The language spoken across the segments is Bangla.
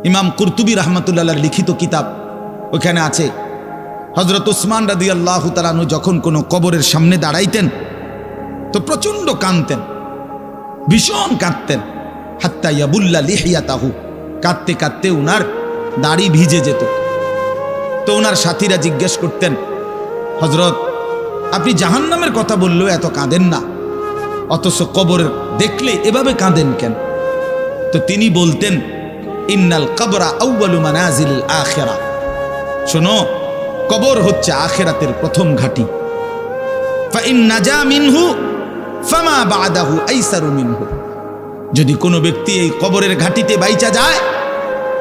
ইমাম কুরতুবী রাহমাতুল্লাহ লিখিত কিতাব, ওখানে আছে হযরত উসমান রাদিয়াল্লাহু তাআলা আনহু যখন কোনো কবরের সামনে দাঁড়াইতেন তো প্রচণ্ড কাঁদতেন, ভীষণ কাঁদতেন। হাত্তা ইয়াবুল্লা লিহিয়াতাহু, কাঁদতে কাঁদতে উনার দাড়ি ভিজে যেত। তো ওনার সাথীরা জিজ্ঞেস করতেন, হযরত আপনি জাহান্নামের কথা বললেও এত কাঁদেন না, অথচ কবরের দেখলে এভাবে কাঁদেন কেন? তো তিনি বলতেন, ইন্নাল কবরা আউয়ালু মানাজিলিল আখিরা, শোনো কবর হচ্ছে আখিরাতের প্রথম ঘাঁটি। ফাইন নাজা মিনহু ফামা বাদাহু আইসারু মিনহু, যদি কোনো ব্যক্তি এই কবরের ঘাঁটিতে বাইচা যায়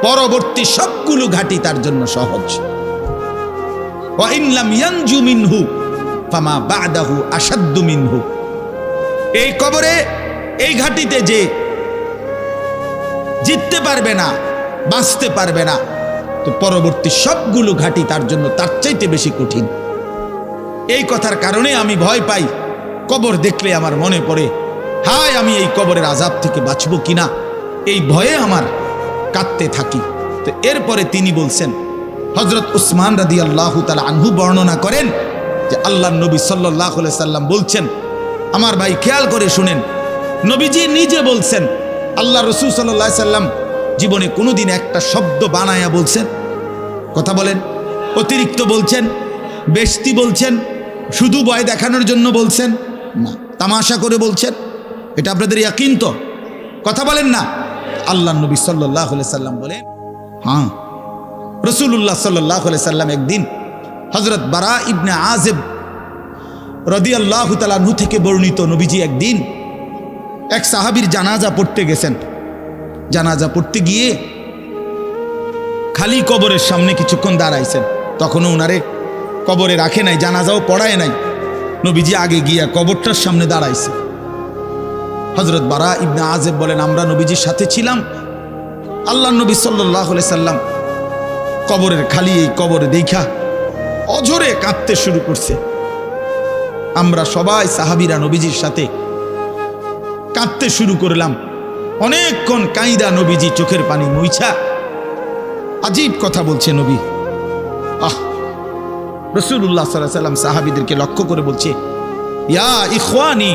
পরবর্তী সবগুলো ঘাঁটি তার জন্য সহজ। ওয়া ইন লাম ইয়ানজু মিনহু ফামা বাদাহু আশাদ্দু মিনহু, এই কবরে এই ঘাঁটিতে যে জিততে পারবে না, বাঁচতে পারবে না, তো পরবর্তী সবগুলো ঘাঁটি তার জন্য তার চাইতে বেশি কঠিন। এই কথার কারণে আমি ভয় পাই, কবর দেখলে আমার মনে পড়ে, হায় আমি এই কবরের আযাব থেকে বাঁচবো কিনা, এই ভয়ে আমার কাঁদতে থাকি। তো এরপরে তিনি বলছেন, হযরত উসমান রাদিয়াল্লাহু তাআলা আনহু বর্ণনা করেন যে আল্লাহর নবী সাল্লাল্লাহু আলাইহি সাল্লাম বলছেন, আমার ভাই খেয়াল করে শুনেন, নবীজি নিজে বলছেন, আল্লাহ রাসূল সাল্লাল্লাহু আলাইহি সাল্লাম জীবনে কোনোদিন একটা শব্দ বানায়া বলছেন? কথা বলেন। অতিরিক্ত বলছেন, বেশতি বলছেন, শুধু ভয় দেখানোর জন্য বলছেন না, তামাশা করে বলছেন? এটা আপনাদের ইয়াকিন তো? কথা বলেন না। আল্লাহ নবী সাল্লাল্লাহু আলাইহি সাল্লাম বলেন, হ্যাঁ রাসূলুল্লাহ সাল্লাল্লাহু আলাইহি সাল্লাম একদিন হযরত বারা ইবনে আযিব রাদিয়াল্লাহু তাআলা আনহু থেকে বর্ণিত, নবীজি একদিন এক সাহাবীর জানাজা পড়তে গেছেন। জানাজা পড়তে গিয়ে খালি কবরের সামনে কিছুক্ষণ দাঁড়াইছেন, তখনও উনারে কবরে রাখে নাই, জানাজাও পড়ায় নাই। নবীজি আগে গিয়া কবরটার সামনে দাঁড়াইছে। হযরত বারা ইবনে আযিব বলেন, আমরা নবীজির সাথে ছিলাম। আল্লাহ নবী সাল্লাল্লাহু আলাইহি সাল্লাম কবরের খালি এই কবরে দেখা অঝরে কাঁদতে শুরু করছে। আমরা সবাই সাহাবীরা নবীজির সাথে কাঁদতে শুরু করলাম। অনেকক্ষণ কাইদা নবীজি চোখের পানি মুইছা আজীব কথা বলছে নবী। রাসূলুল্লাহ সাল্লাল্লাহু আলাইহি সাল্লাম সাহাবীদেরকে লক্ষ্য করে বলছে, ইয়া ইখওয়ানি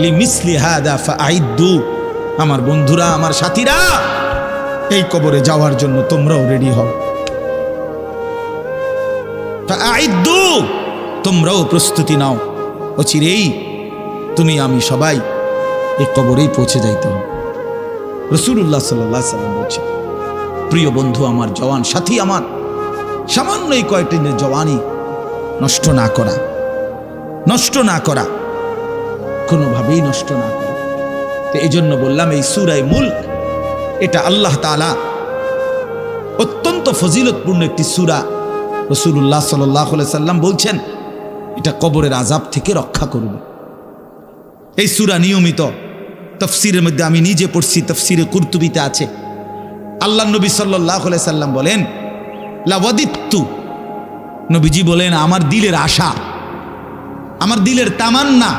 লিমিসলি হাদা ফাআইদ্দু, আমার বন্ধুরা, আমার সাথীরা, এই কবরে যাওয়ার জন্য তোমরাও রেডি হও। ফাআইদ্দু, তোমরাও প্রস্তুতি নাও, অচিরেই তুমি আমি সবাই এই কবরেই পৌঁছে যাইতে হবে। রাসূলুল্লাহ সাল্লাল্লাহু আলাইহি সাল্লাম বলছে, প্রিয় বন্ধু আমার, জওয়ান সাথী আমার, সামান্য এই কয়েকটি জওয়ানি নষ্ট না করা, নষ্ট না করা, কোনোভাবেই নষ্ট না করা। তো এই জন্য বললাম, এই সূরা মুলক এটা আল্লাহ তাআলা অত্যন্ত ফজিলতপূর্ণ একটি সূরা। রাসূলুল্লাহ সাল্লাল্লাহু আলাইহি সাল্লাম বলছেন এটা কবরের আযাব থেকে রক্ষা করবে। এই সূরা নিয়মিত তাফসীরের মধ্যে আমি নিজে পড়ছি, তাফসীরে কুরতুবীতে আছে। আল্লাহ নবী সাল্লাল্লাহু আলাইহি সাল্লাম বলেন, লাওয়াদিত্তু, নবীজি বলেন আমার দিলের আশা, আমার দিলের তামান্না,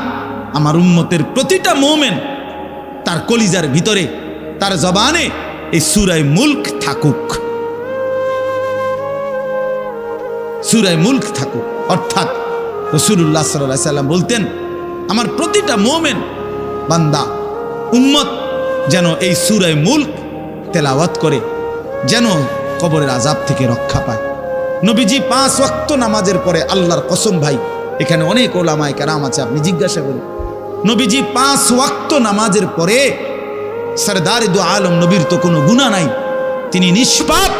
আমার উম্মতের প্রতিটা মুমিন তার কলিজার ভিতরে, তার জবানে এই সূরা মুলক থাকুক, সূরা মুলক থাকুক। অর্থাৎ রাসূলুল্লাহ সাল্লাল্লাহু আলাইহি সাল্লাম বলতেন, আমার প্রতিটা মুমিন বান্দা উম্মত যেন এই সূরা মুলক তেলাওয়াত করে, যেন কবরের আযাব থেকে রক্ষা পায়। নবীজি 5 ওয়াক্ত নামাজের পরে, আল্লাহর কসম ভাই, এখানে অনেক ওলামায়ে কেরাম আছে, আপনি জিজ্ঞাসা করুন, নবীজি 5 ওয়াক্ত নামাজের পরে, সরদারে দু আলম নবীর তো কোনো গুনাহ নাই, তিনি নিষ্পাপ,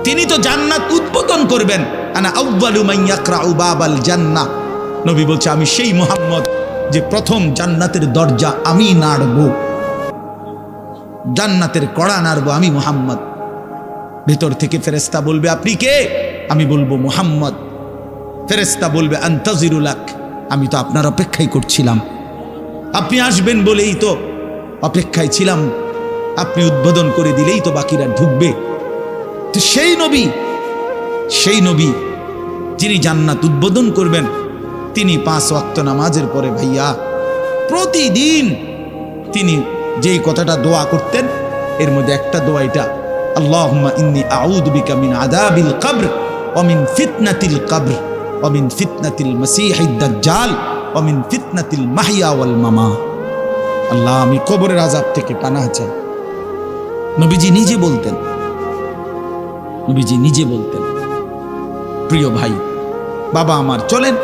তিনি তো জান্নাত উদ্বোধন করবেন। আনা আউয়ালু মান ইয়াকরাউ বাবাল জান্নাহ, নবী বলছে আমি সেই মুহাম্মদ যে প্রথম জান্নাতের দরজা আমি নাড়ব, জান্নাতের কড়া নাড়ব আমি মুহাম্মদ। ভিতর থেকে ফেরেশতা বলবে, আপনি কে? আমি বলবো মুহাম্মদ। ফেরেশতা বলবে, আনতাজিরু লাক, আমি তো আপনার অপেক্ষাই করছিলাম, আপনি আসবেন বলেই তো অপেক্ষায় ছিলাম, আপনি উদ্বোধন করে দিলেই তো বাকিরা ঢুকবে। তো সেই নবী যিনি জান্নাত উদ্বোধন করবেন, তিনি 5 ওয়াক্ত নামাজের পরে ভাইয়া প্রতিদিন তিনি যেই কথাটা দোয়া করতেন, এর মধ্যে একটা দোয়া এটা, আল্লাহুম্মা ইন্নী আউযু বিকা মিন আযাবিল কবর ওয়া মিন ফিতনাতিল কবর ওয়া মিন ফিতনাতিল মাসীহিদ দাজ্জাল ওয়া মিন ফিতনাতিল মাহইয়া ওয়াল মামাত। আল্লাহ, আমি কবরের আযাব থেকে পানাহ চাই। নবীজি নিজে বলতেন, নবীজি নিজে বলতেন। প্রিয় ভাই, বাবা আমার, চলেন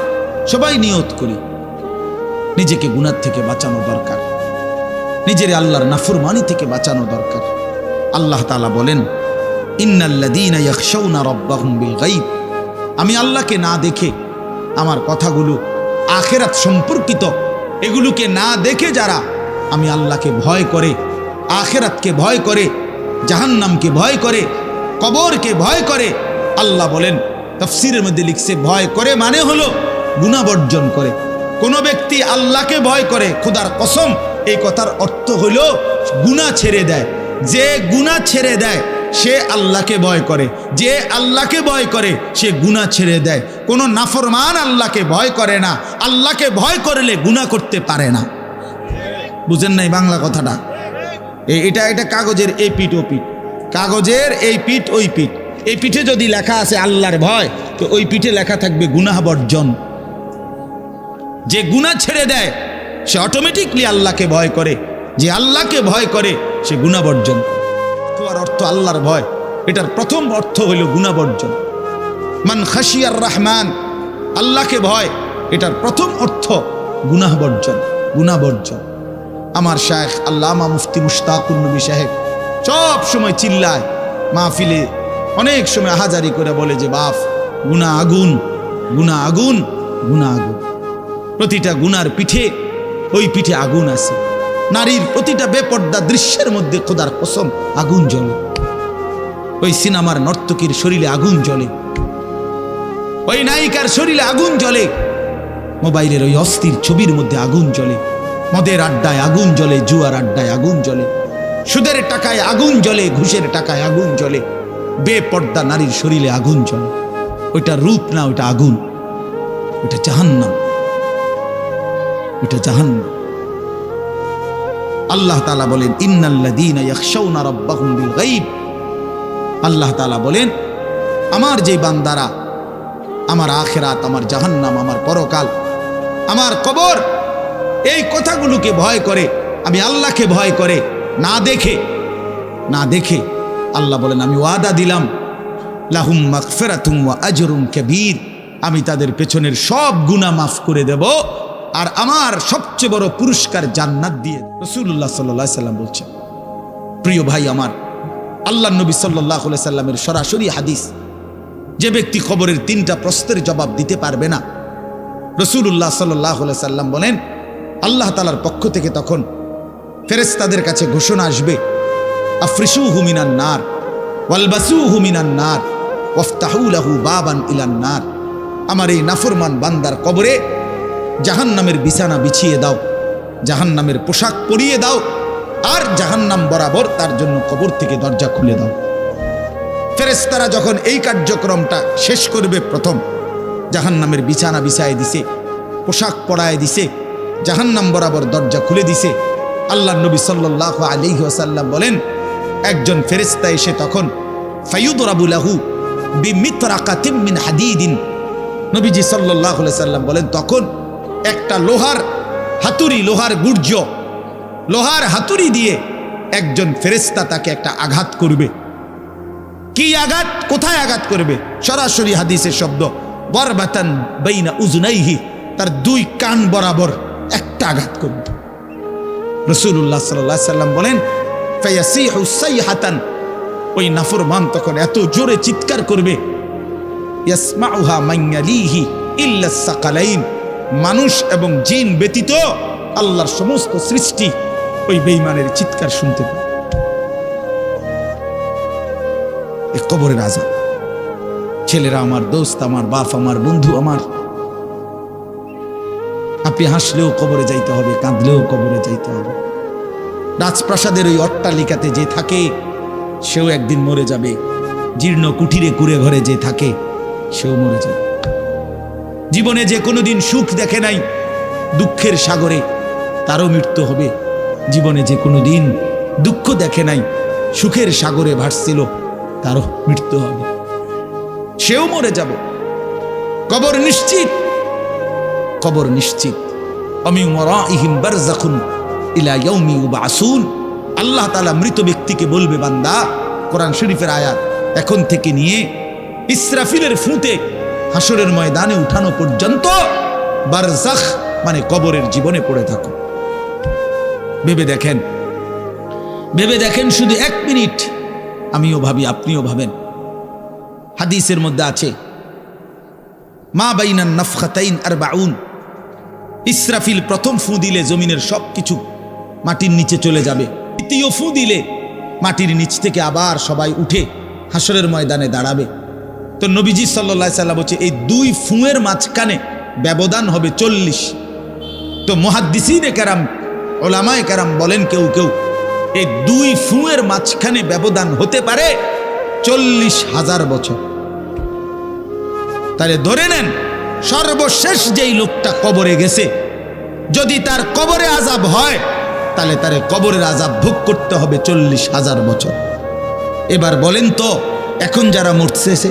সবাই নিয়ত করি, নিজেকে গুনাহ থেকে বাঁচানো দরকার, নিজের আল্লাহর নাফরমানি থেকে বাঁচানো দরকার। আল্লাহ তাআলা বলেন, ইন্নাল্লাযীনা ইয়াখশাউনা রাব্বাহুম বিল গায়ব, আমি আল্লাহকে না দেখে, আমার কথাগুলো আখিরাত সম্পর্কিত, এগুলোকে না দেখে যারা আমি আল্লাহকে ভয় করে, আখিরাতকে ভয় করে, জাহান্নামকে ভয় করে, কবরকে ভয় করে, আল্লাহ বলেন, তাফসীরের মধ্যে লিখছে, ভয় করে মানে হলো গুনাহ বর্জন করে। কোন ব্যক্তি আল্লাহকে ভয় করে, খোদার কসম, এই কথার অর্থ হলো গুনাহ ছেড়ে দেয়। যে গুনাহ ছেড়ে দেয় সে আল্লাহকে ভয় করে, যে আল্লাহকে ভয় করে সে গুনাহ ছেড়ে দেয়। কোন নাফরমান আল্লাহকে ভয় করে না, আল্লাহকে ভয় করলে গুনাহ করতে পারে না। বুঝেন নাই বাংলা কথাটা? এটা কাগজের এই পিঠ ও পিঠ, কাগজের এই পিঠ ওই পিঠ। এই পিঠে যদি লেখা আছে আল্লাহর ভয়, তো ওই পিঠে লেখা থাকবে গুনাহ বর্জন। যে গুনাহ ছেড়ে দেয় সে অটোমেটিকলি আল্লাহকে ভয় করে, যে আল্লাহকে ভয় করে সে গুনাহ বর্জন। তাকওয়ার অর্থ আল্লাহর ভয়, এটার প্রথম অর্থ হইল গুনাহ বর্জন। মান খাশিয়ার রহমান, আল্লাহকে ভয়, এটার প্রথম অর্থ গুনাহ বর্জন, গুনাহ বর্জন। আমার শায়েখ আল্লামা মুফতি মুশতাকুর নবী সাহেব সব সময় চিল্লায় মাহফিলে, অনেক সময় হাজারি করে বলে যে বাপ, গুনাহ আগুন, গুনাহ আগুন, গুনাহ আগুন। প্রতিটা গুনার পিঠে, ওই পিঠে আগুন আছে। নারীর প্রতিটা বেপর্দা দৃশ্যের মধ্যে খোদার কসম আগুন জ্বলে। ওই সিনেমার নর্তকীর শরীরে আগুন জ্বলে, ওই নায়িকার শরীরে আগুন জ্বলে, মোবাইলের ওই অস্থির ছবির মধ্যে আগুন জ্বলে, মদের আড্ডায় আগুন জ্বলে, জুয়ার আড্ডায় আগুন জ্বলে, সুদের টাকায় আগুন জ্বলে, ঘুষের টাকায় আগুন জ্বলে, বেপর্দা নারীর শরীরে আগুন জ্বলে। ওইটা রূপ না, ওইটা আগুন, ওইটা জাহান্নাম, ওইটা জাহান্নাম। আল্লাহ তাআলা বলেন, ইন্নাল্লাযীনা ইয়াখশাউনা রাব্বাহুম বিল গায়ব, আল্লাহ তাআলা বলেন, আমার যে বান্দারা আমার আখিরাত, আমার জাহান্নাম, আমার পরকাল, আমার কবর, এই কথাগুলোকে ভয় করে, আমি আল্লাহকে ভয় করে, না দেখে, না দেখে, আল্লাহ বলেন, আমি ওয়াদা দিলাম, লাহুম মাগফিরাতুম ওয়া আজরুন কাবীর, আমি তাদের পেছনের সব গুনাহ মাফ করে দেব, আর আমার সবচেয়ে বড় পুরস্কার জান্নাত দিয়ে। রাসূলুল্লাহ সাল্লাল্লাহু আলাইহি সাল্লাম বলছেন। প্রিয় ভাই আমার, আল্লাহর নবী সাল্লাল্লাহু আলাইহি সাল্লামের সরাসরি হাদিস, যে ব্যক্তি কবরের 3টা প্রশ্নের জবাব দিতে পারবে না, রাসূলুল্লাহ সাল্লাল্লাহু আলাইহি সাল্লাম বলেন, আল্লাহ তাআলার পক্ষ থেকে তখন ফেরেশতাদের কাছে ঘোষণা আসবে, আফরিশুহু মিনান নার ওয়ালবাসুহু মিনান নার ওয়াফতাহু লাহু বাবান ইলান নার। আমার এই নাফরমান বান্দার কবরে জাহান্নামের বিছানা বিছিয়ে দাও, জাহান্নামের পোশাক পরিয়ে দাও, আর জাহান্নাম বরাবর তার জন্য কবর থেকে দরজা খুলে দাও। ফেরেশতারা যখন এই কার্যক্রমটা শেষ করবে, প্রথম জাহান্নামের বিছানা বিছায় দিছে, পোশাক পরায় দিছে, জাহান্নাম বরাবর দরজা খুলে দিছে, আল্লাহর নবী সাল্লাল্লাহু আলাইহি ওয়াসাল্লাম বলেন, একজন ফেরেশতা এসে তখন ফায়ুদরাবু লাহু বিমিতরাকাতিন মিন হাদিদিন, নবীজি সাল্লাল্লাহু আলাইহি ওয়াসাল্লাম বলেন, তখন একটা লোহার হাতুড়ি, লোহার গুর্জ, লোহার হাতুড়ি দিয়ে একজন ফেরেশতা তাকে একটা আঘাত করবে। কি আঘাত, কোথায় আঘাত করবে? সরাসরি হাদিসের শব্দ, বরবাতান বাইনা উজনাইহি, তার 2 কান বরাবর একটা আঘাত করবে। রাসূলুল্লাহ সাল্লাল্লাহু আলাইহি সাল্লাম বলেন, ফায়াসিহু সাইহাতান, ওই নাফরমান তখন এত জোরে চিৎকার করবে, ইয়াসমাউহা মান ইয়ালিহি ইল্লা সাকালাইন, মানুষ এবং জিন ব্যতীত আল্লাহর সমস্ত সৃষ্টি ওই বেঈমানের চিৎকার শুনতে পায়। এই কবরের আযাব। ছেলেরা আমার, দোস্ত আমার, বাপ আমার, বন্ধু আমার, আপনি হাসলেও কবরে যাইতে হবে, কাঁদলেও কবরে যাইতে হবে। রাজপ্রাসাদের ওই অট্টালিকাতে যে থাকে সেও একদিন মরে যাবে, জীর্ণ কুঠিরে কুড়ে ঘরে যে থাকে সেও মরে যাবে। জীবনে যে কোনোদিন সুখ দেখে নাই, দুঃখের সাগরে তারও মৃত্যু হবে। জীবনে যে কোনোদিন দুঃখ দেখে নাই, সুখের সাগরে ভাসছিল, তারও মৃত্যু হবে, সেও মরে যাবে। কবর নিশ্চিত, কবর নিশ্চিত। অমি ওয়ারাইহিম বারযাখুন ইলা ইয়াউমি ইউবআসুন। আল্লাহ তাআলা মৃত ব্যক্তিকে বলবে, বান্দা, কোরআন শরীফের আয়াত, এখন থেকে নিয়ে ইসরাফিলের ফুঁতে হাসরের ময়দানে উঠানো পর্যন্ত বারজাখ মানে কবরের জীবনে পড়ে থাকো। ভেবে দেখেন, ভেবে দেখেন, শুধু 1 মিনিট। আমিও ভাবি, আপনিও ভাবেন। হাদিসের মধ্যে আছে, মা বাইনান নাফখাতাইন 40। ইসরাফিল প্রথম ফু দিলে জমিনের সবকিছু মাটির নিচে চলে যাবে। দ্বিতীয় ফু দিলে মাটির নিচ থেকে আবার সবাই উঠে হাসরের ময়দানে দাঁড়াবে। তো নবীজি সাল্লাল্লাহু আলাইহি সাল্লাম বলছে, এই 2 ফুঁয়ের মাঝখানে ব্যবধান হবে 40। তো মুহাদ্দিসিনে কেরাম, ওলামায়ে কেরাম বলেন, কেউ কেউ এই 2 ফুঁয়ের মাঝখানে ব্যবধান হতে পারে 40,000 বছর। তাহলে ধরে নেন, সর্বশেষ যেই লোকটা কবরে গেছে, যদি তার কবরে আযাব হয়, তাহলে তার কবরের আযাব ভোগ করতে হবে 40,000 বছর। এবার বলেন তো, এখন যারা মরতেছে,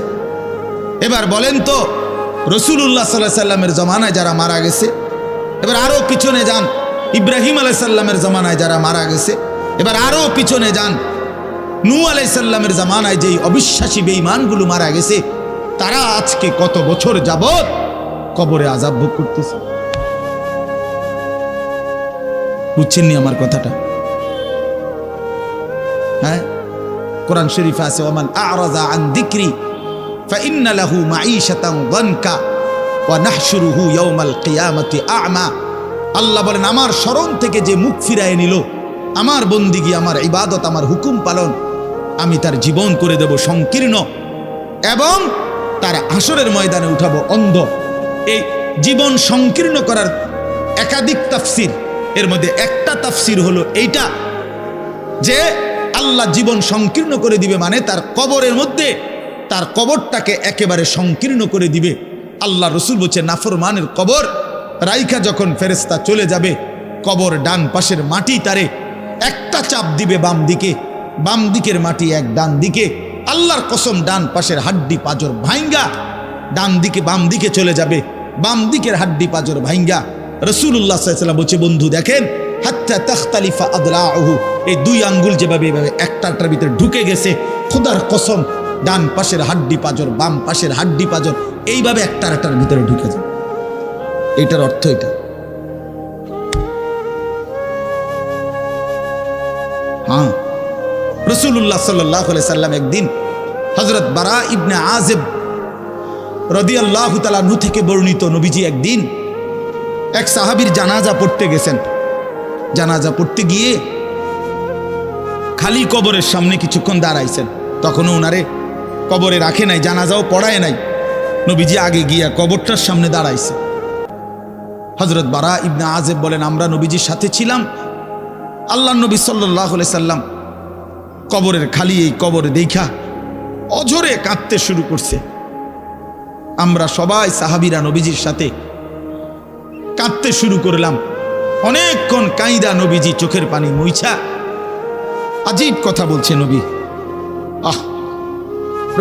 এবার বলেন তো রাসূলুল্লাহ সাল্লাল্লাহু আলাইহি সাল্লামের জমানায় যারা মারা গেছে, এবার আরো পিছনে যান, ইব্রাহিম আলাইহিস সালামের জমানায় যারা মারা গেছে, এবার আরো পিছনে যান, নূহ আলাইহিস সালামের জমানায় যেই অবিশ্বাসী বেঈমানগুলো মারা গেছে, তারা আজকে কত বছর যাবত কবরে আযাব ভোগ করতেছে। বুঝছেননি আমার কথাটা? হ্যাঁ, কোরআন শরীফে আছে, ওমান আ'রাযা আন যিকরি ফাইন্না লাহু মাঈশাতান যানকা ওয়া নাহশুরুহু ইয়াওমাল কিয়ামাতি আ'মা। আল্লাহ বলেন, আমার স্মরণ থেকে যে মুখ ফিরায় নিল, আমার বন্দিগি, আমার ইবাদত, আমার হুকুম পালন, আমি তার জীবন করে দেব সংকীর্ণ, এবং তার হাসরের ময়দানে উঠাবো অন্ধ। এই জীবন সংকীর্ণ করার একাধিক তাফসির, এর মধ্যে একটা তাফসির হলো এইটা, যে আল্লাহ জীবন সংকীর্ণ করে দিবে মানে তার কবরের মধ্যে তার কবরটাকে একেবারে সংকীর্ণ করে দিবে। আল্লাহ রসুল বলছে, নাফরমানের কবর রাইখা যখন ফেরেশতা চলে যাবে, কবর ডান পাশের মাটি তারে একটা চাপ দিবে বাম দিকে, বাম দিকের মাটি এক ডান দিকে। আল্লাহর কসম, ডান পাশের হাড্ডি পাঁজর ভাইঙ্গা ডান দিকে বাম দিকে চলে যাবে, বাম দিকের হাড্ডি পাঁজর ভাইঙ্গা। রাসূলুল্লাহ সাল্লাল্লাহু আলাইহি ওয়াসাল্লাম বলছে, বন্ধু দেখেন, হাত্তা তাখতালিফা আদলাউহু, এই 2 আঙ্গুল যেভাবে এভাবে একটাটার ভিতরে ঢুকে গেছে, খোদার কসম, ডান পাশের হাড্ডি পাঁজর, বাম পাশের হাড্ডি পাঁজর এইভাবে একটার ভিতরে ঢুকে যায়। এটার অর্থ এটা। হ্যাঁ, রাসূলুল্লাহ সাল্লাল্লাহু আলাইহি সাল্লাম একদিন হযরত বারা ইবনে আযিব রাদিয়াল্লাহু তাআলা আনহু থেকে বর্ণিত, নবীজি একদিন এক সাহাবীর জানাজা পড়তে গেছেন। জানাজা পড়তে গিয়ে খালি কবরের সামনে কিছুক্ষণ দাঁড়াইছেন। তখনও ওনারে কবরে রাখে নাই, জানাজাও পড়ায় নাই। নবীজি আগে গিয়া কবরটার সামনে দাঁড়াইছে। হযরত বারা ইবনে আযিব বলেন, আমরা নবীজির সাথে ছিলাম। আল্লাহর নবী সাল্লাল্লাহু আলাইহি সাল্লাম কবরের খালি এই কবরে দেখা অঝরে কাঁদতে শুরু করছে। আমরা সবাই সাহাবীরা নবীজির সাথে কাঁদতে শুরু করলাম। অনেকক্ষণ কাইদা নবীজি চোখের পানি মুইছা আজীব কথা বলছে নবী।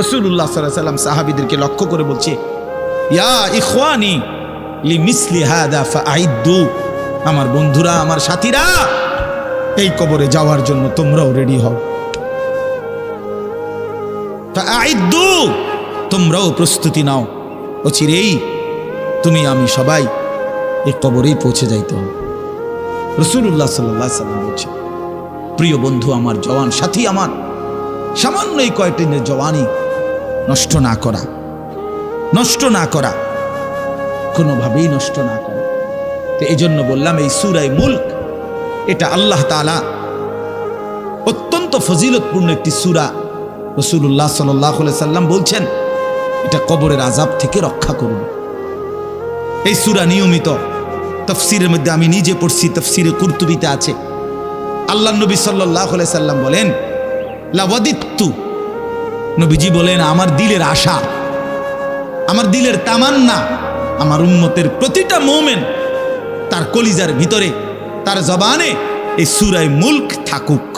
রাসূলুল্লাহ সাল্লাল্লাহু আলাইহি সাল্লাম সাহাবীদেরকে লক্ষ্য করে বলছে, ইয়া ইখওয়ানি লিমিসলি হাদা ফাআইদ্দু, আমার বন্ধুরা, আমার সাথীরা, এই কবরে যাওয়ার জন্য তোমরাও রেডি হও। ফাআইদ্দু, তোমরাও প্রস্তুতি নাও। অচিরেই তুমি আমি সবাই এই কবরেই পৌঁছে যাইতে হবে। রাসূলুল্লাহ সাল্লাল্লাহু আলাইহি সাল্লাম বলছে, প্রিয় বন্ধু আমার, জওয়ান সাথী আমার, সামান্য এই কয়েকটা দিনের জওয়ানি নষ্ট না করা, নষ্ট না করা, কোনোভাবেই নষ্ট না করা। তো এই জন্য বললাম, এই সূরা মুলক এটা আল্লাহ তাআলা অত্যন্ত ফজিলতপূর্ণ একটি সূরা। রাসূলুল্লাহ সাল্লাল্লাহু আলাইহি সাল্লাম বলছেন, এটা কবরের আযাব থেকে রক্ষা করবে। এই সূরা নিয়মিত তাফসীরের মধ্যে আমি নিজে পড়ছি, তাফসীরে কুরতুবীতে আছে। আল্লাহর নবী সাল্লাল্লাহু আলাইহি সাল্লাম বলেন, লাওয়াদিত্তু, নবীজি বলেন, আমার দিলের আশা, আমার দিলের তামান্না, আমার উম্মতের প্রতিটা মুমিন তার কলিজার ভিতরে, তার জবানে এই সূরা মুলক থাকুক।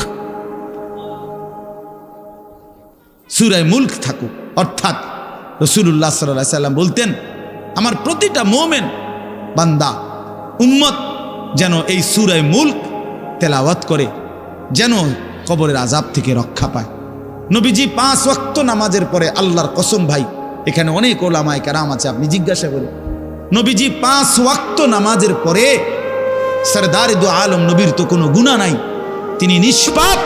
সূরা মুলক থাকুক। অর্থাৎ রাসূলুল্লাহ সাল্লাল্লাহু আলাইহি সাল্লাম বলতেন, আমার প্রতিটা মুমিন বান্দা উম্মত যেন এই সূরা মুলক তেলাওয়াত করে, যেন কবরের আযাব থেকে রক্ষা পায়। নবীজি 5 ওয়াক্ত নামাজের পরে, আল্লাহর কসম ভাই, এখানে অনেক ওলামায়ে কেরাম আছে, আপনি জিজ্ঞাসা করুন, নবীজি 5 ওয়াক্ত নামাজের পরে, সরদারে দু আলম নবীর তো কোনো গুনাহ নাই, তিনি নিষ্পাপ,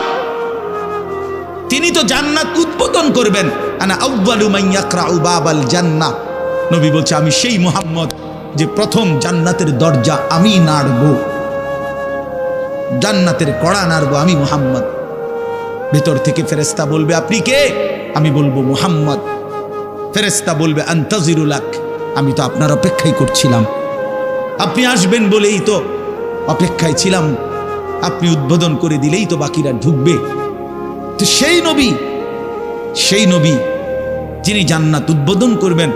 তিনি তো জান্নাত উদ্বোধন করবেন। আনা আউয়ালু মান ইয়াকরাউ বাবাল জান্নাহ, নবী বলছে আমি সেই মুহাম্মদ যে প্রথম জান্নাতের দরজা আমি নাড়ব, জান্নাতের কড়া নাড়ব আমি মুহাম্মদ। ভেতর থেকে ফেরেশতা বলবে আপনি কে? আমি বলবো মুহাম্মদ। ফেরেশতা বলবে আনতাজিরুলাক, আমি তো আপনার অপেক্ষাই করছিলাম, আপনি আসবেন বলেই তো অপেক্ষায় ছিলাম, আপনি উদ্বোধন করে দিলেই তো বাকিরা ঢুকবে। তো সেই নবী যিনি জান্নাত উদ্বোধন করবেন,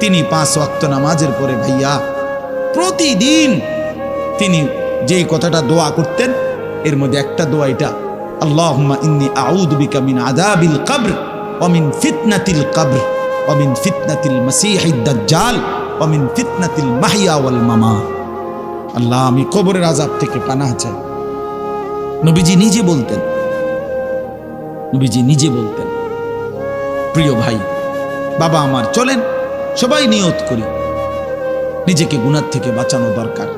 তিনি 5 ওয়াক্ত নামাজের পরে ভাইয়া প্রতিদিন তিনি যেই কথাটা দোয়া করতেন, এর মধ্যে একটা দোয়া এটা, আল্লাহুম্মা ইন্নী আউযু বিকা মিন আযাবিল কবর ওয়া মিন ফিতনাতিল কবর ওয়া মিন ফিতনাতিল মাসীহিদ দাজ্জাল ওয়া মিন ফিতনাতিল মাহইয়া ওয়াল মামাত। আল্লাহ, আমি কবরের আযাব থেকে পানাহ চাই। নবীজি নিজে বলতেন, প্রিয় ভাই বাবা আমার, চলেন সবাই নিয়ত করি, নিজেকে গুনাহ থেকে বাঁচানো দরকার,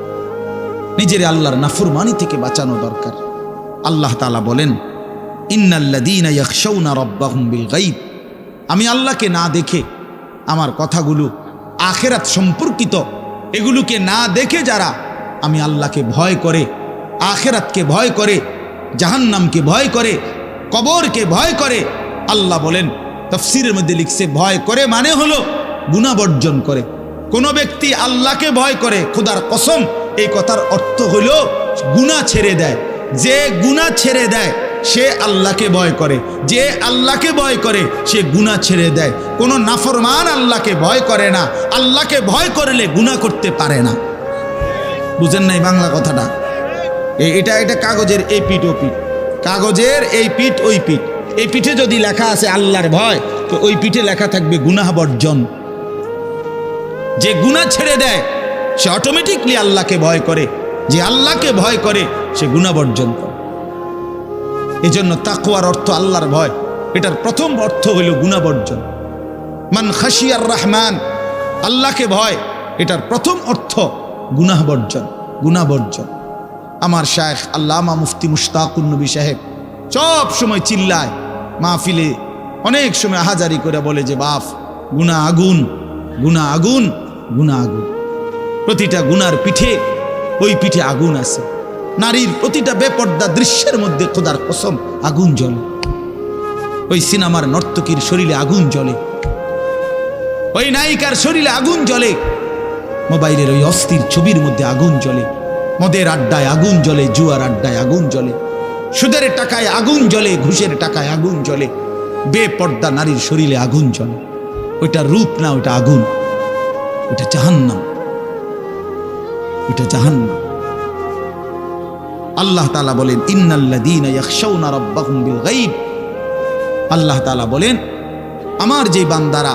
নিজের আল্লাহর নাফরমানি থেকে বাঁচানো দরকার। আল্লাহ তাআলা বলেন, ইন্নাল্লাযীনা ইয়াখশাউনা রাব্বাহুম বিল গায়ব, আমি আল্লাহকে না দেখে, আমার কথাগুলো আখিরাত সম্পর্কিত, এগুলোকে না দেখে যারা আমি আল্লাহকে ভয় করে, আখিরাতকে ভয় করে, জাহান্নামকে ভয় করে, কবরকে ভয় করে, আল্লাহ বলেন, তাফসীরের মধ্যে লিখছে ভয় করে মানে হলো গুনাহ বর্জন করে। কোন ব্যক্তি আল্লাহকে ভয় করে, খোদার কসম এই কথার অর্থ হলো গুনাহ ছেড়ে দেয়। যে গুনাহ ছেড়ে দেয় সে আল্লাহকে ভয় করে, যে আল্লাহকে ভয় করে সে গুনাহ ছেড়ে দেয়। কোনো নাফরমান আল্লাহকে ভয় করে না, আল্লাহকে ভয় করলে গুনাহ করতে পারে না। বুঝেন নাই বাংলা কথাটা? এটা কাগজের এই পিঠ ও পিঠ, কাগজের এই পিঠ ওই পিঠ, এই পিঠে যদি লেখা আছে আল্লাহর ভয়, তো ওই পিঠে লেখা থাকবে গুনাহ বর্জন। যে গুনাহ ছেড়ে দেয় সে অটোমেটিকলি আল্লাহকে ভয় করে, যে আল্লাহকে ভয় করে সে গুনাহ বর্জন করে। এই জন্য তাকওয়ার অর্থ আল্লাহর ভয়, এটার প্রথম অর্থ হইল গুনাহ বর্জন। মান খাশিয়ার রহমান, আল্লাহকে ভয়, এটার প্রথম অর্থ গুনাহ বর্জন, গুনাহ বর্জন। আমার শায়েখ আল্লামা মুফতি মুশতাকুন নবী সাহেব সব সময় চিল্লায় মাহফিলে, অনেক সময় আহাজারি করে বলে যে বাপ, গুনাহ আগুন, গুনাহ আগুন, গুনাহ আগুন। প্রতিটা গুনার পিঠে ওই পিঠে আগুন আছে। নারীর প্রতিটা বেপর্দা দৃশ্যের মধ্যে খোদার কসম আগুন জ্বলে। ওই সিনেমার নর্তকীর শরীরে আগুন জ্বলে, ওই নায়িকার শরীরে আগুন জ্বলে, মোবাইলের ওই অস্থির ছবির মধ্যে আগুন জ্বলে, মদের আড্ডায় আগুন জ্বলে, জুয়ার আড্ডায় আগুন জ্বলে, সুদের টাকায় আগুন জ্বলে, ঘুষের টাকায় আগুন জ্বলে, বেপর্দা নারীর শরীরে আগুন জ্বলে। ওইটা রূপ না, ওইটা আগুন, ওইটা জাহান্নাম, ওইটা জাহান্নাম। আল্লাহ তাআলা বলেন, ইন্নাল্লাযীনা ইয়াখশাউনা রাব্বাহুম বিল গায়ব, আল্লাহ তাআলা বলেন আমার যে বান্দারা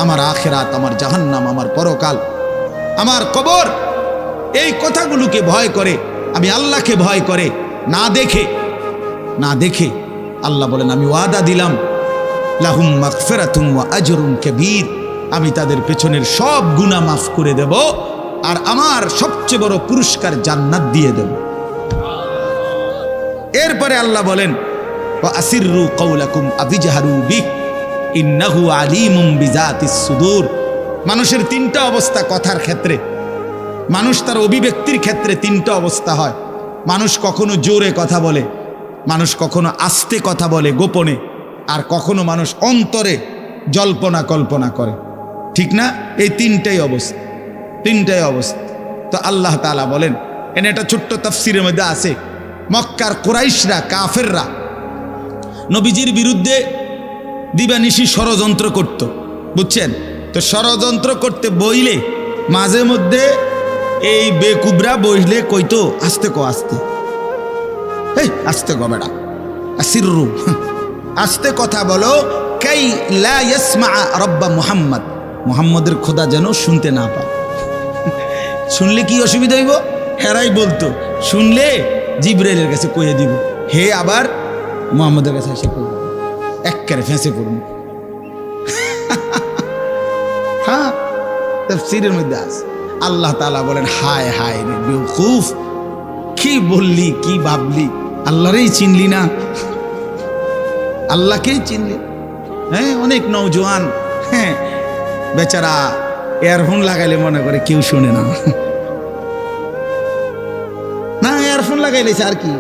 আমার আখিরাত, আমার জাহান্নাম, আমার পরকাল, আমার কবর, এই কথাগুলোকে ভয় করে, আমি আল্লাহকে ভয় করে, না দেখে আল্লাহ বলেন আমি ওয়াদা দিলাম, লাহুম মাগফিরাতুন ওয়া আজরুন কাবীর, আমি তাদের পেছনের সব গুনাহ মাফ করে দেব, আর আমার সবচেয়ে বড় পুরস্কার জান্নাত দিয়ে দেব। এরপরে আল্লাহ বলেন, ওয়া আসিররু কাওলাকুম আবিজহারু বিহি ইন্নাহু আলিমুম বিজাতিস সুদূর। মানুষের তিনটা অবস্থা কথার ক্ষেত্রে, মানুষ তার অভিব্যক্তির ক্ষেত্রে তিনটা অবস্থা হয়। মানুষ কখনো জোরে কথা বলে, মানুষ কখনো আস্তে কথা বলে গোপনে, আর কখনো মানুষ অন্তরে জল্পনা কল্পনা করে, ঠিক না? এই তিনটাই অবস্থা। তো আল্লাহ তাআলা বলেন, এনে একটা ছোট্ট তাফসীরের মধ্যে আছে, মক্কার কুরাইশরা, কাফেররা নবীজির বিরুদ্ধে দিবানিশি ষড়যন্ত্র করত, বুঝছেন? তো ষড়যন্ত্র করতে বইলে মাঝে মধ্যে এই বেকুবরা বইলে কইতো আস্তে কো, আস্তে, এই আস্তে কো বেড়া, আসিররু, আস্তে কথা বলো, কাই লা ইয়াসমা রব্বা মুহাম্মদ, মুহাম্মদের খোদা যেন শুনতে না পায়। শুনলে কি অসুবিধা হইব? হেরাই বলতো শুনলে জিবরাইলের কাছে কইয়ে দিব, হে আবার মুহাম্মদের কাছে এসে কইব, একবারে ফেঁসে পড়ব। হ্যাঁ, তাফসীরের মধ্যে আছে। আল্লাহ তাআলা বলেন, হায় হায় রে বেওকুফ, কি বললি, কি ভাবলি, আল্লাহরেই চিনলি না, আল্লাহকেই চিনলি। হ্যাঁ, অনেক নওজোয়ান হ্যাঁ বেচারা ইয়ারফোন লাগাইলে মনে করে কেউ শোনে না, না ইয়ারফোন লাগাইলেছে আর কি,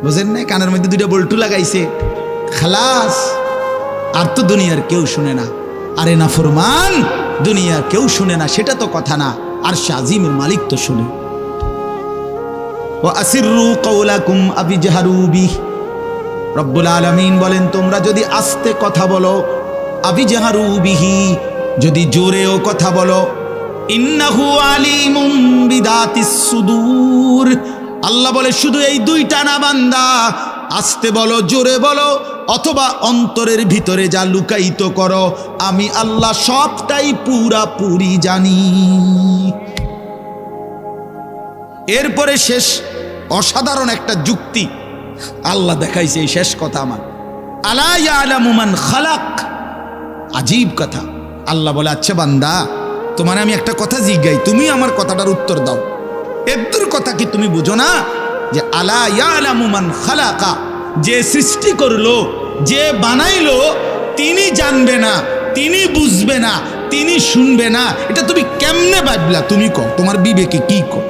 বুঝেন না, কানের মধ্যে দুইটা বল্টু লাগাইছে, খালাস, আর তো দুনিয়ার কেউ শুনে না। আরে না ফরমান, দুনিয়ার কেউ শুনে না সেটা তো কথা না, আর শাজিমের মালিক তো শুনে। ওয়া আসিররু কাওলাকুম আবি জাহারু বিহি, রব্বুল আলামিন বলেন তোমরা যদি আস্তে কথা বলো, আবি জাহারু বিহি, যদি জোরেও কথা বলো, ইন্নাহু আলিমুম বিদাতিস সুদূর, আল্লাহ বলে শুধু এই দুইটা না বান্দা, আস্তে বলো, জোরে বলো, অথবা অন্তরের ভিতরে যা লুকায়িত করো, আমি আল্লাহ সবটাই পুরাপুরি জানি। এরপরে শেষ অসাধারণ একটা যুক্তি আল্লাহ দেখাইছে, এই শেষ কথা আমার, আলা ইয়ালামু মান খালাক, আজীব কথা। আল্লাহ বলে, আচ্ছা বান্দা, তোমার আমি একটা কথা জিজ্ঞাই, তুমি আমার কথাটার উত্তর দাও। এর কথা কি তুমি বুঝো না যে আলা ইয়ালামু মান খালাকা, যে সৃষ্টি করলো, যে বানাইলো, তিনি জানবে না, তিনি বুঝবে না, তিনি শুনবে না, এটা তুমি কেমনে ভাবলা? তুমি কও, তোমার বিবেকে কি কও?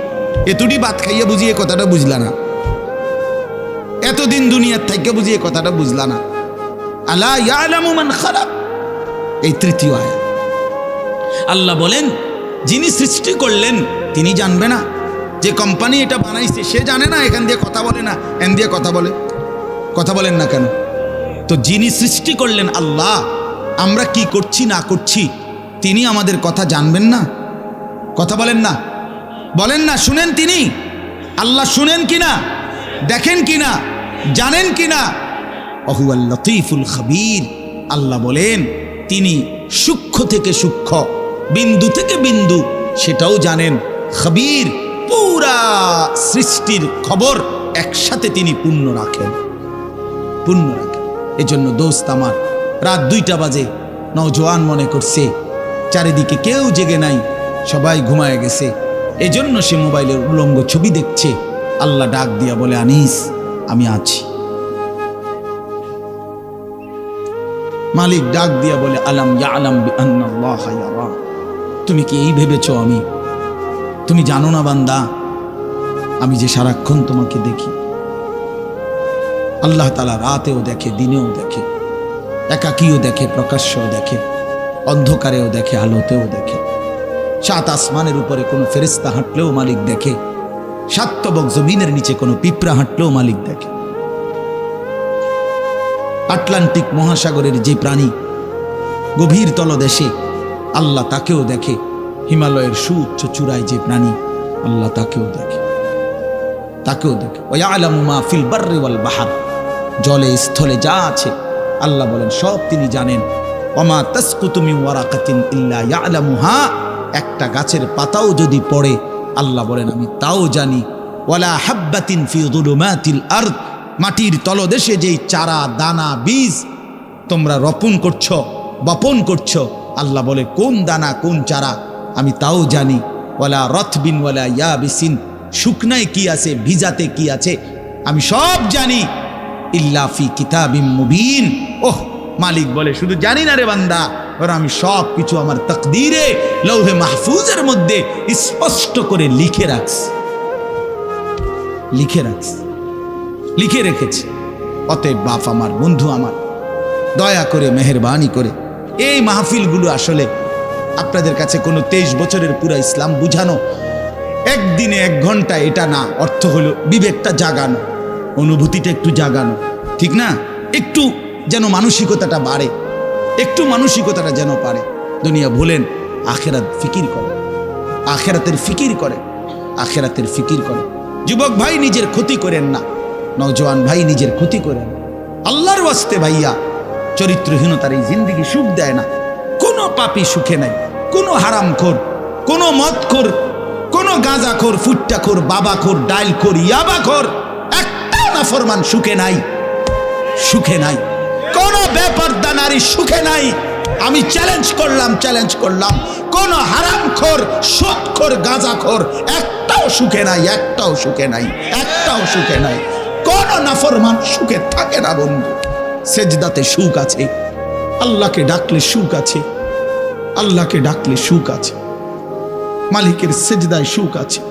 এতটি ভাত খাইয়া বুঝিয়ে কথাটা বুঝলা না, এতদিন দুনিয়ার থেকে বুঝিয়ে কথাটা বুঝলা না। আলা ইয়ালামু মান খালাক, এই তৃতীয় আয়াত। আল্লাহ বলেন যিনি সৃষ্টি করলেন তিনি জানবে না? যে কোম্পানি এটা বানাইছে সে জানে না এখান দিয়ে কথা বলে না, এন দিয়ে কথা বলে? কথা বলেন না কেন? তো যিনি সৃষ্টি করলেন আল্লাহ, আমরা কি করছি না করছি তিনি আমাদের কথা জানবেন না? কথা বলেন না, বলেন না, শুনেন তিনি? আল্লাহ শুনেন কিনা, দেখেন কিনা, জানেন কিনা? ওহুয়াল লতীফুল খবীর, আল্লাহ বলেন তিনি সূক্ষ্ম থেকে সূক্ষ্ম, বিন্দু থেকে বিন্দু সেটাও জানেন। খবীর, পুরা সৃষ্টির খবর একসাথে তিনি পূর্ণ রাখেন, পূর্ণ রাখেন। এজন্য দোস্ত আমার, রাত 2টা বাজে, নওজোয়ান মনে করছে চারিদিকে কেউ জেগে নাই, সবাই ঘুমায় গেছে, এজন্য সে মোবাইলের উলঙ্গ ছবি দেখছে। আল্লাহ ডাক দিয়া বলে, আনিস আমি আছি। মালিক ডাক দিয়া বলে, আলাম ইয়ালাম বিআন্নাল্লাহ ইয়ারা, তুমি কি এই ভেবেছো তুমি জানো না বান্দা, আমি যে সারাক্ষণ তোমাকে দেখি। আল্লাহ তাআলা রাতেও দেখে, দিনেও দেখে, একাকীও দেখে, প্রকাশ্যও দেখে, অন্ধকারেও দেখে, আলোতেও দেখে। 7 আসমানের উপরে কোনো ফেরেশতা হাঁটলেও মালিক দেখে, 7 তবক জমিনের নিচে কোনো পিঁপড়া হাঁটলেও মালিক দেখে। আটলান্টিক মহাসাগরের যে প্রাণী গভীর তলদেশে, আল্লাহ তাকেও দেখে। হিমালয়ের সুউচ্চ চূড়ায় যে প্রাণী, আল্লাহ তাকেও দেখে, তাকেও দেখে। ওয়া ইয়ালামু মা ফিল বাররি ওয়াল বাহর, জলে স্থলে যা আছে আল্লাহ বলেন সব তিনি জানেন। ওমা তাসকুতু মিন ওয়ারাকাতিন ইল্লা ইয়ালামুহা, একটা গাছের পাতাও যদি পড়ে আল্লাহ বলেন আমি তাও জানি। ওয়ালা হাব্বাতিন ফি যুলুমাতিল আরদ, মাটির তলদেশে যেই চারা দানা বীজ তোমরা রোপণ করছো, বপন করছো, আল্লাহ বলে কোন দানা কোন চারা আমি তাও জানি। ওয়ালা রতবিন ওয়ালা ইয়াবিসিন, শুকনায় কি আছে ভিজাতে কি আছে আমি সব জানি। ইল্লা ফি কিতাবিম মুবিন, ওহ মালিক বলে শুধু জানি না রে বান্দা, ওরা আমি সব কিছু আমার তাকদীরে লৌহে মাহফুজের মধ্যে স্পষ্ট করে লিখে রাখছি, লিখে রাখছি, লিখে রেখেছি। অতএব বাপ আমার, বন্ধু আমার, দয়া করে মেহেরবানি করে এই মাহফিলগুলো আসলে আপনাদের কাছে কোনো 23 বছরের পুরা ইসলাম বুঝানো, একদিনে 1 ঘন্টা এটা না, অর্থ হলো বিবেকটা জাগানো, অনুভূতিটা একটু জাগানো, ঠিক না? একটু যেন মানসিকতাটা বাড়ে, একটু মানসিকতাটা যেন পারে। দুনিয়া ভুলেন, আখেরাত ফিকির করে, আখেরাতের ফিকির করে, আখেরাতের ফিকির করে। যুবক ভাই নিজের ক্ষতি করেন না, নওজোয়ান ভাই নিজের ক্ষতি করেন। আল্লাহর ওয়াস্তে ভাইয়া, চরিত্রহীনতার এই জিন্দেগি সুখ দেয় না। কোনো পাপী সুখে নাই, কোনো হারামখোর, কোনো মদখোর, কোনো গাঁজাখোর, ফুট্টাখোর, বাবাখোর, ডাইলখোর, ইয়াবাখোর, একটাও নাফরমান সুখে নাই, সুখে নাই। কোনো বেপরদা নারী সুখে নাই। আমি চ্যালেঞ্জ করলাম, কোন হারামখোর, সুদখোর, গাঁজাখোর একটাও সুখে নাই, একটাও সুখে নাই, একটাও সুখে নাই। কোন নাফরমান সুখে থাকে না বন্ধু। সেজদাতে সুখ আছে, আল্লাহকে ডাকলে সুখ আছে, আল্লাহকে ডাকলে সুখ আছে, মালিকের সেজদায় সুখ আছে।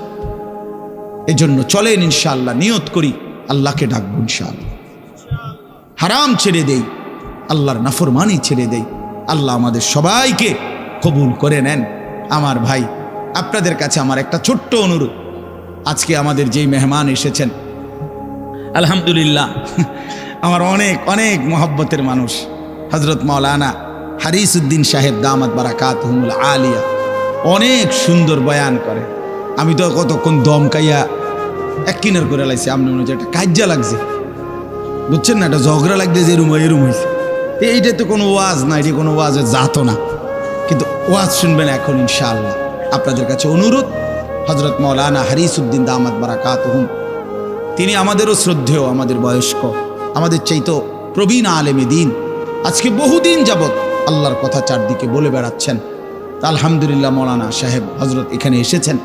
এজন্য চলেন ইনশাআল্লাহ, নিয়ত করি আল্লাহকে ডাকবো ইনশাআল্লাহ। হারাম ছেড়ে দেই, আল্লাহর নাফরমানি ছেড়ে দেই। আল্লাহ আমাদের সবাইকে কবুল করে নেন। আমার ভাই, আপনাদের কাছে আমার একটা ছোট্ট অনুরোধ। আজকে আমাদের যেই মেহমান এসেছেন, আলহামদুলিল্লাহ আমার অনেক অনেক মহব্বতের মানুষ, হযরত মাওলানা হারিস উদ্দিন সাহেব দামাত বারাকাতুহুল আলিয়া, অনেক সুন্দর বয়ান করে। আমি তো কতক্ষণ দমকাইয়া এক কিনার করে লাইছি, আপনি মনে হচ্ছে একটা কাজ্জা লাগছে, বুঝছেন না, একটা ঝগড়া লাগছে যে এরম হয়েছে। এইটা তো কোনো ওয়াজ না, এটা কোনো ওয়াজের জাতও না, কিন্তু ওয়াজ শুনবেন এখন ইনশাআল্লাহ। আপনাদের কাছে অনুরোধ, হযরত মাওলানা হারিস উদ্দিন দামাত বারাকাতুহুম, তিনি আমাদেরও শ্রদ্ধেয়, আমাদের বয়স্ক, আমাদের চাইতো প্রবীণ আলেমে দ্বীন। আজকে বহুদিন যাবৎ আল্লাহর কথা চারদিকে বলে বেড়াচ্ছেন। আলহামদুলিল্লাহ মাওলানা সাহেব হযরত এখানে এসেছেন।